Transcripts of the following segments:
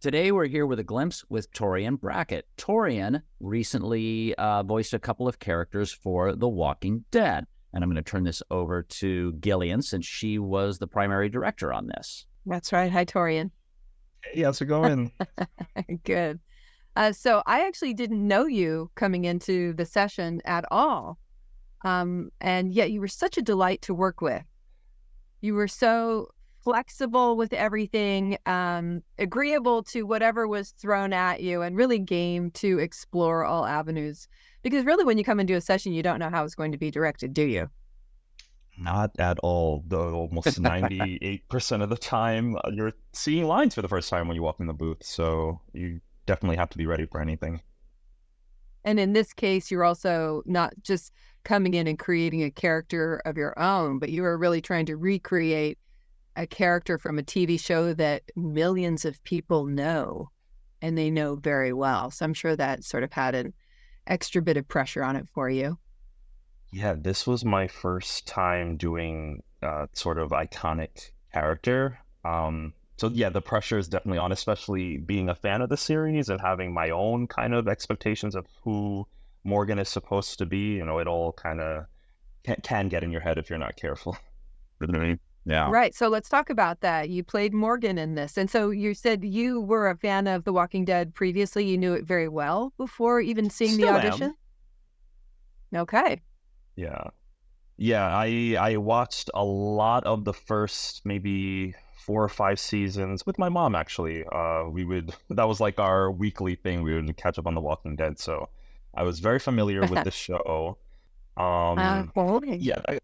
Today, we're here with a glimpse with Torian Brackett. Torian recently voiced a couple of characters for The Walking Dead. And I'm going to turn this over to Gillian since she was the primary director on this. That's right. Hi, Torian. Hey, how's it going? Good. So I actually didn't know you coming into the session at all. And yet you were such a delight to work with. You were so flexible with everything, agreeable to whatever was thrown at you, and really game to explore all avenues. Because really, when you come into a session, you don't know how it's going to be directed, do you? Not at all. Though almost 98% of the time, you're seeing lines for the first time when you walk in the booth. So you definitely have to be ready for anything. And in this case, you're also not just coming in and creating a character of your own, but you are really trying to recreate a character from a TV show that millions of people know, and they know very well. So I'm sure that sort of had an extra bit of pressure on it for you. Yeah, this was my first time doing sort of iconic character. So yeah, the pressure is definitely on, especially being a fan of the series and having my own kind of expectations of who Morgan is supposed to be. You know, it all kind of can get in your head if you're not careful. Yeah. Right. So let's talk about that. You played Morgan in this. And so you said you were a fan of The Walking Dead previously. You knew it very well before even seeing Still the audition? Okay. Yeah. Yeah, I watched a lot of the first maybe 4 or 5 seasons with my mom, actually. That was like our weekly thing. We would catch up on The Walking Dead. So I was very familiar with the show. Yeah,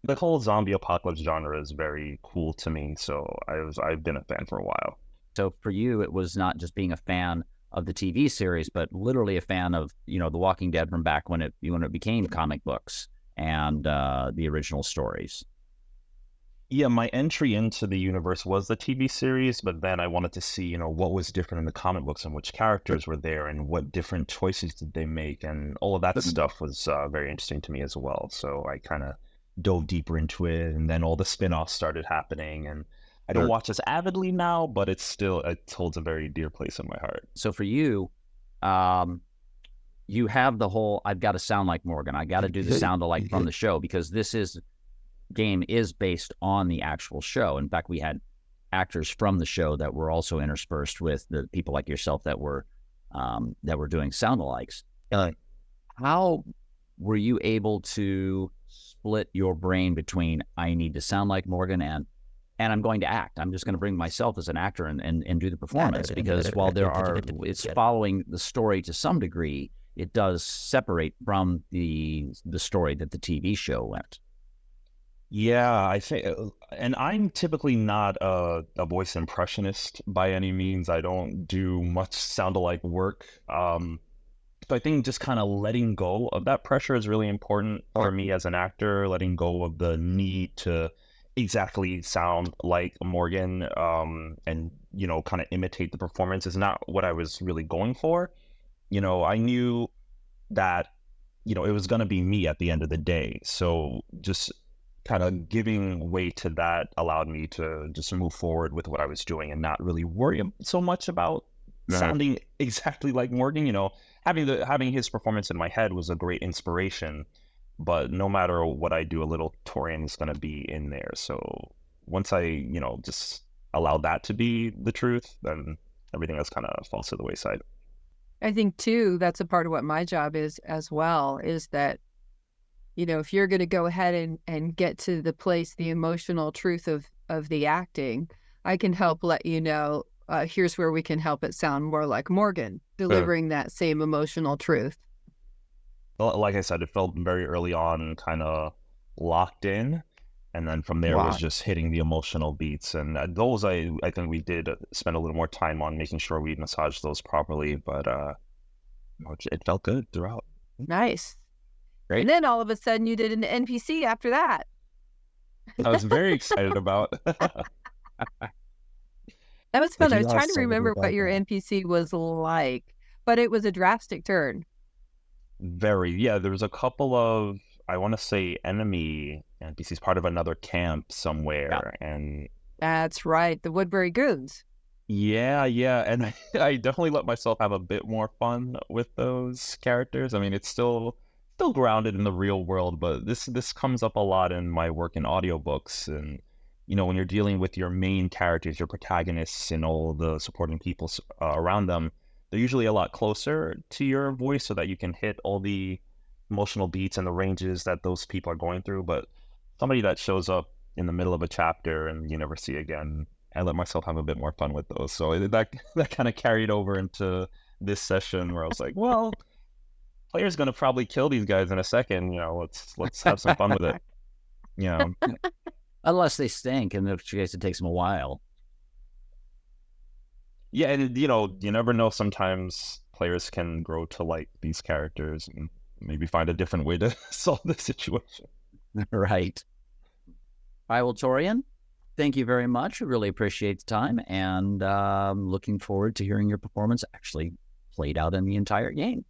the whole zombie apocalypse genre is very cool to me. So I've been a fan for a while. So for you, it was not just being a fan of the TV series, but literally a fan of, The Walking Dead from back when it became comic books and the original stories. Yeah, my entry into the universe was the TV series, but then I wanted to see, what was different in the comic books and which characters were there and what different choices did they make, and all of that stuff was very interesting to me as well. So I kind of dove deeper into it, and then all the spin-offs started happening, and I don't watch as avidly now, but it holds a very dear place in my heart. So for you, you have the whole, I've got to sound like Morgan. I got to do the sound alike from the show, because this game is based on the actual show. In fact, we had actors from the show that were also interspersed with the people like yourself that were doing sound alikes. How were you able to split your brain between I need to sound like Morgan and I'm going to act? I'm just going to bring myself as an actor and do the performance, because while it's following the story to some degree, it does separate from the story that the TV show went. Yeah, I think, and I'm typically not a voice impressionist by any means. I don't do much sound-alike work. So I think just kind of letting go of that pressure is really important for me as an actor, letting go of the need to exactly sound like Morgan, and, kind of imitate the performance is not what I was really going for. I knew that, it was going to be me at the end of the day. So just kind of giving way to that allowed me to just move forward with what I was doing and not really worry so much about sounding exactly like Morgan. Having his performance in my head was a great inspiration, but no matter what I do, a little Torian is going to be in there. So once I, just allow that to be the truth, then everything else kind of falls to the wayside. I think too, that's a part of what my job is as well, is that if you're going to go ahead and get to the emotional truth of the acting, I can help let you know, here's where we can help it sound more like Morgan, delivering that same emotional truth. Well, like I said, it felt very early on kind of locked in. And then from there was just hitting the emotional beats. And those, I think we did spend a little more time on making sure we massaged those properly. But it felt good throughout. Nice. Great. And then all of a sudden you did an NPC after that. I was very excited about. That was fun. I was trying to remember what your NPC was like, but it was a drastic turn. Yeah, there was a couple of, I want to say, enemy NPCs, part of another camp somewhere. Yeah. And That's right. The Woodbury Goons. Yeah, and I definitely let myself have a bit more fun with those characters. I mean, it's still grounded in the real world, but this comes up a lot in my work in audiobooks, and when you're dealing with your main characters, your protagonists, and all the supporting people around them, they're usually a lot closer to your voice, so that you can hit all the emotional beats and the ranges that those people are going through. But somebody that shows up in the middle of a chapter and you never see again, I let myself have a bit more fun with those. So that kind of carried over into this session where I was like, well, player's gonna probably kill these guys in a second. Let's have some fun with it. Unless they stink, in which case it takes them a while. Yeah, and you never know. Sometimes players can grow to like these characters and maybe find a different way to solve the situation. Right. All right, well, Torian, thank you very much. I really appreciate the time, and looking forward to hearing your performance actually played out in the entire game.